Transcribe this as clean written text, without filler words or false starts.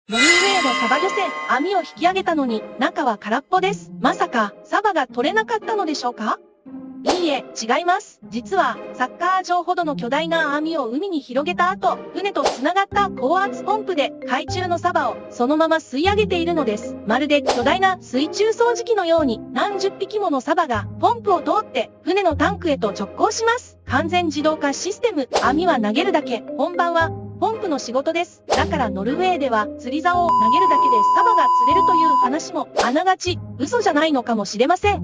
ノルウェーのサバ漁船、網を引き上げたのに、中は空っぽです。まさか、サバが取れなかったのでしょうか？いいえ、違います。実は、サッカー場ほどの巨大な網を海に広げた後、船と繋がった高圧ポンプで海中のサバをそのまま吸い上げているのです。まるで巨大な水中掃除機のように何十匹ものサバがポンプを通って船のタンクへと直行します。完全自動化システム、網は投げるだけ、本番はポンプの仕事です。だからノルウェーでは釣り竿を投げるだけでサバが釣れるという話もあながち嘘じゃないのかもしれません。